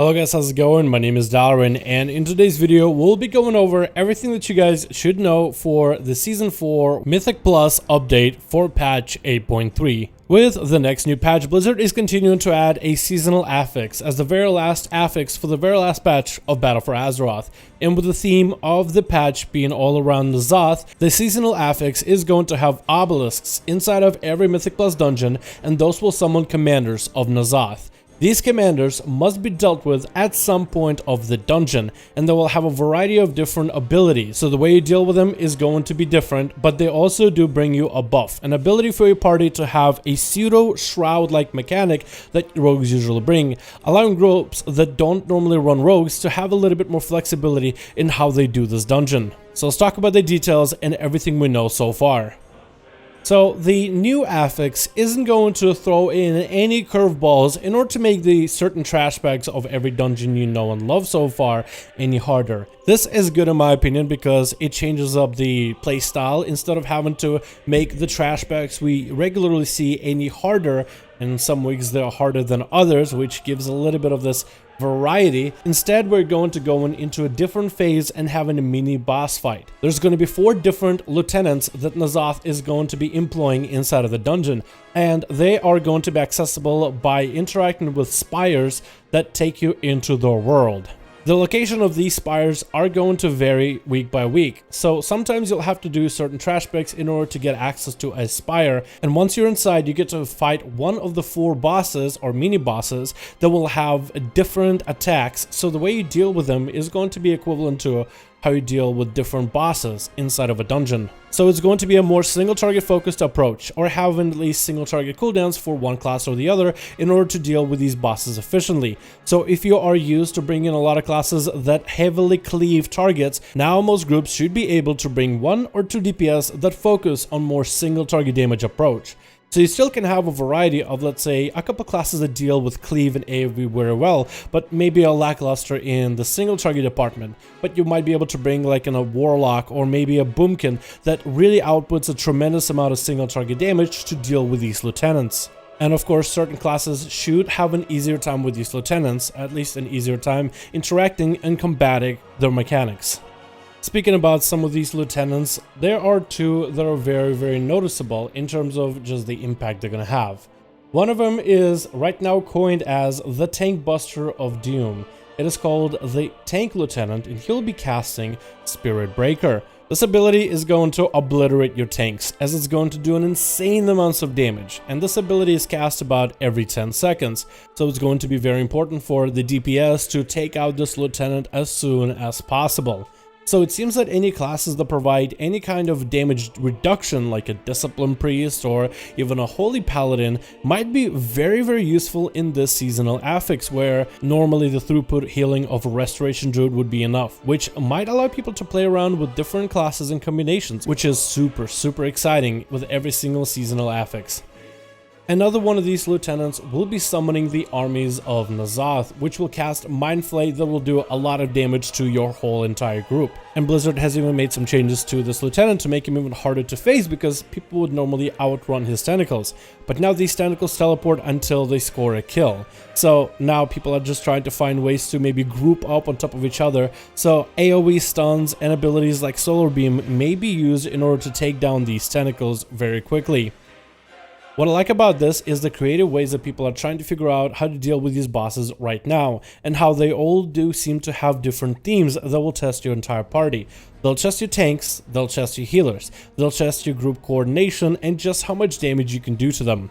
Hello guys, how's it going? My name is Dalaran, and in today's video we'll be going over everything that you guys should know for the Season 4 Mythic Plus update for patch 8.3. With the next new patch, Blizzard is continuing to add a seasonal affix as the very last affix for the very last patch of Battle for Azeroth. And with the theme of the patch being all around Azeroth, the seasonal affix is going to have obelisks inside of every Mythic Plus dungeon, and those will summon commanders of Azeroth. These commanders must be dealt with at some point of the dungeon, and they will have a variety of different abilities, so the way you deal with them is going to be different, but they also do bring you a buff, an ability for your party to have a pseudo shroud-like mechanic that rogues usually bring, allowing groups that don't normally run rogues to have a little bit more flexibility in how they do this dungeon. So let's talk about the details and everything we know so far. So the new affix isn't going to throw in any curveballs in order to make the certain trash bags of every dungeon you know and love so far any harder. This is good in my opinion because it changes up the playstyle. Instead of having to make the trash bags we regularly see any harder, in some weeks they're harder than others, which gives a little bit of this variety. Instead, we're going to go into a different phase and having a mini boss fight. There's going to be 4 different lieutenants that Azeroth is going to be employing inside of the dungeon, and they are going to be accessible by interacting with spires that take you into their world. The location of these spires are going to vary week by week, so sometimes you'll have to do certain trash bags in order to get access to a spire, and once you're inside you get to fight one of the 4 bosses or mini bosses that will have different attacks, so the way you deal with them is going to be equivalent to how you deal with different bosses inside of a dungeon. So it's going to be a more single target focused approach, or having at least single target cooldowns for one class or the other in order to deal with these bosses efficiently. So if you are used to bringing a lot of classes that heavily cleave targets, now most groups should be able to bring 1 or 2 DPS that focus on more single target damage approach. So you still can have a variety of, let's say, a couple classes that deal with cleave and AoE very well, but maybe a lackluster in the single target department. But you might be able to bring like a warlock or maybe a boomkin that really outputs a tremendous amount of single target damage to deal with these lieutenants. And of course, certain classes should have an easier time with these lieutenants, at least an easier time interacting and combating their mechanics. Speaking about some of these lieutenants, there are 2 that are very noticeable in terms of just the impact they're gonna have. One of them is right now coined as the Tank Buster of Doom. It is called the Tank Lieutenant, and he'll be casting Spirit Breaker. This ability is going to obliterate your tanks, as it's going to do an insane amounts of damage, and this ability is cast about every 10 seconds, so it's going to be very important for the DPS to take out this lieutenant as soon as possible. So it seems that any classes that provide any kind of damage reduction, like a Discipline Priest or even a Holy Paladin, might be very useful in this seasonal affix, where normally the throughput healing of a Restoration Druid would be enough, which might allow people to play around with different classes and combinations, which is super exciting with every single seasonal affix. Another one of these lieutenants will be summoning the armies of Azeroth, which will cast Mind Flay that will do a lot of damage to your whole entire group. And Blizzard has even made some changes to this lieutenant to make him even harder to face, because people would normally outrun his tentacles. But now these tentacles teleport until they score a kill. So now people are just trying to find ways to maybe group up on top of each other, so AoE stuns and abilities like Solar Beam may be used in order to take down these tentacles very quickly. What I like about this is the creative ways that people are trying to figure out how to deal with these bosses right now, and how they all do seem to have different themes that will test your entire party. They'll test your tanks, they'll test your healers, they'll test your group coordination, and just how much damage you can do to them.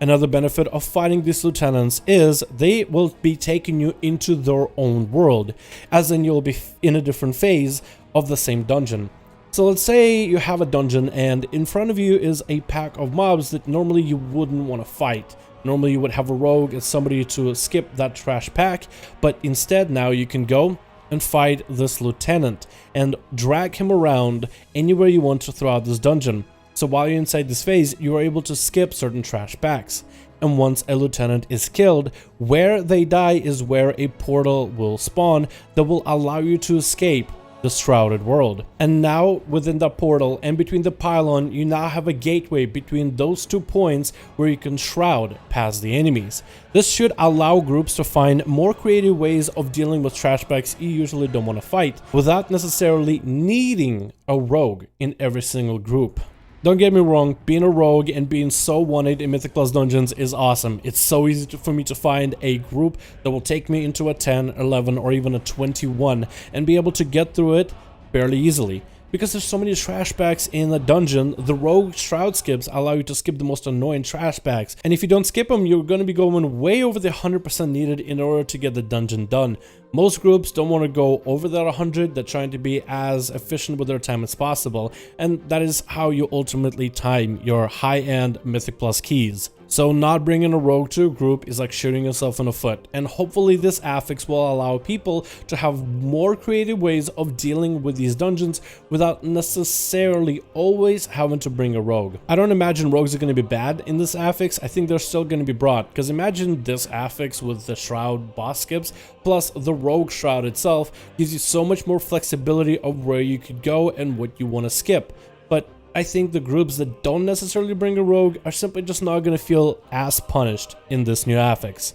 Another benefit of fighting these lieutenants is they will be taking you into their own world, as in you'll be in a different phase of the same dungeon. So let's say you have a dungeon and in front of you is a pack of mobs that normally you wouldn't want to fight. Normally you would have a rogue as somebody to skip that trash pack, but instead now you can go and fight this lieutenant and drag him around anywhere you want to throughout this dungeon. So while you're inside this phase, you are able to skip certain trash packs. And once a lieutenant is killed, where they die is where a portal will spawn that will allow you to escape the Shrouded world. And now within the portal and between the pylon, you now have a gateway between those 2 points where you can shroud past the enemies. This should allow groups to find more creative ways of dealing with trashbacks you usually don't want to fight, without necessarily needing a rogue in every single group. Don't get me wrong, being a rogue and being so wanted in Mythic Plus dungeons is awesome. It's so easy for me to find a group that will take me into a 10, 11, or even a 21 and be able to get through it fairly easily. Because there's so many trashbacks in the dungeon, the rogue shroud skips allow you to skip the most annoying trashbacks. And if you don't skip them, you're going to be going way over the 100% needed in order to get the dungeon done. Most groups don't want to go over that 100, they're trying to be as efficient with their time as possible. And that is how you ultimately time your high-end Mythic Plus keys. So not bringing a rogue to a group is like shooting yourself in the foot, and hopefully this affix will allow people to have more creative ways of dealing with these dungeons without necessarily always having to bring a rogue. I don't imagine rogues are going to be bad in this affix. I think they're still going to be brought, because imagine this affix with the shroud boss skips plus the rogue shroud itself gives you so much more flexibility of where you could go and what you want to skip. But I think the groups that don't necessarily bring a rogue are simply just not going to feel as punished in this new affix.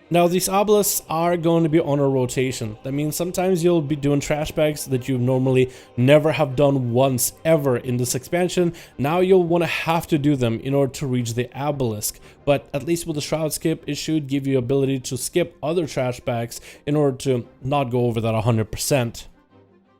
Now, these obelisks are going to be on a rotation. That means sometimes you'll be doing trashbacks that you normally never have done once ever in this expansion. Now you'll want to have to do them in order to reach the obelisk. But at least with the shroud skip, it should give you ability to skip other trashbacks in order to not go over that 100%.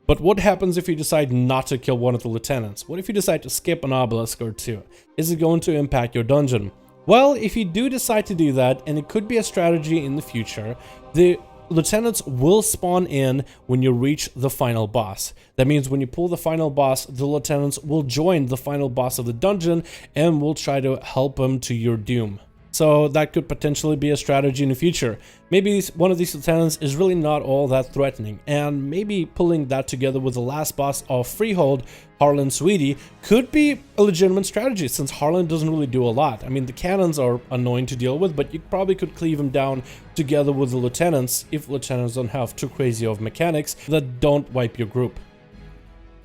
But what happens if you decide not to kill one of the lieutenants? What if you decide to skip an obelisk or 2? Is it going to impact your dungeon? Well, if you do decide to do that, and it could be a strategy in the future, the lieutenants will spawn in when you reach the final boss. That means when you pull the final boss, the lieutenants will join the final boss of the dungeon and will try to help him to your doom. So that could potentially be a strategy in the future. Maybe one of these lieutenants is really not all that threatening, and maybe pulling that together with the last boss of Freehold, Harlan Sweetie, could be a legitimate strategy, since Harlan doesn't really do a lot. I mean, the cannons are annoying to deal with, but you probably could cleave him down together with the lieutenants if lieutenants don't have too crazy of mechanics that don't wipe your group.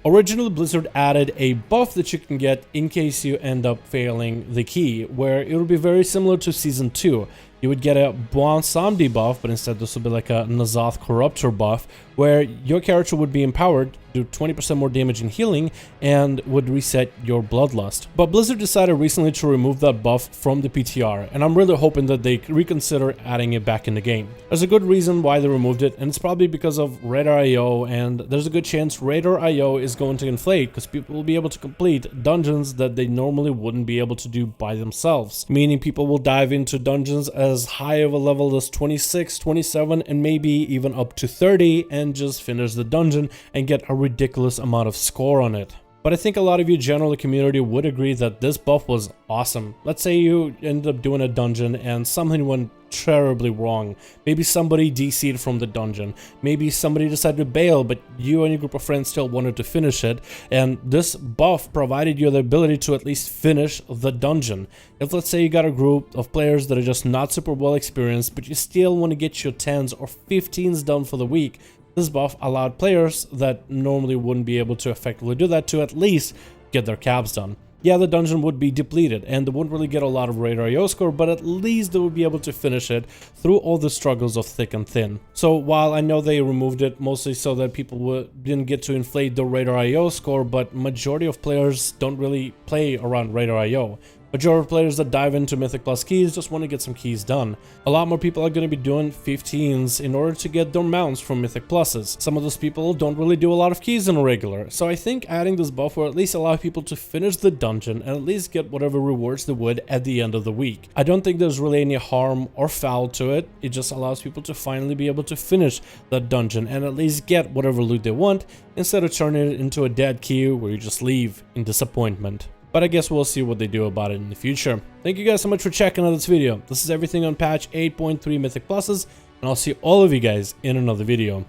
Originally, Blizzard added a buff that you can get in case you end up failing the key, where it would be very similar to Season 2. You would get a Bon Samdi buff, but instead this would be like a Nazoth Corruptor buff, where your character would be empowered, do 20% more damage and healing, and would reset your Bloodlust. But Blizzard decided recently to remove that buff from the PTR, and I'm really hoping that they reconsider adding it back in the game. There's a good reason why they removed it, and it's probably because of Radar IO, and there's a good chance Radar IO is going to inflate, because people will be able to complete dungeons that they normally wouldn't be able to do by themselves. Meaning people will dive into dungeons as high of a level as 26, 27, and maybe even up to 30, and just finish the dungeon and get a ridiculous amount of score on it. But I think a lot of you general community would agree that this buff was awesome. Let's say you ended up doing a dungeon and something went terribly wrong. Maybe somebody DC'd from the dungeon. Maybe somebody decided to bail, but you and your group of friends still wanted to finish it. And this buff provided you the ability to at least finish the dungeon. If let's say you got a group of players that are just not super well experienced, but you still want to get your 10s or 15s done for the week, this buff allowed players that normally wouldn't be able to effectively do that to at least get their cabs done. Yeah, the dungeon would be depleted and they wouldn't really get a lot of Radar IO score, but at least they would be able to finish it through all the struggles of thick and thin. So while I know they removed it mostly so that people didn't get to inflate the Radar IO score, but majority of players don't really play around Radar IO. Majority of players that dive into Mythic Plus keys just want to get some keys done. A lot more people are going to be doing 15s in order to get their mounts from Mythic Pluses. Some of those people don't really do a lot of keys in a regular, so I think adding this buff will at least allow people to finish the dungeon and at least get whatever rewards they would at the end of the week. I don't think there's really any harm or foul to it. It just allows people to finally be able to finish the dungeon and at least get whatever loot they want, instead of turning it into a dead queue where you just leave in disappointment. But I guess we'll see what they do about it in the future. Thank you guys so much for checking out this video. This is everything on patch 8.3 Mythic Pluses, and I'll see all of you guys in another video.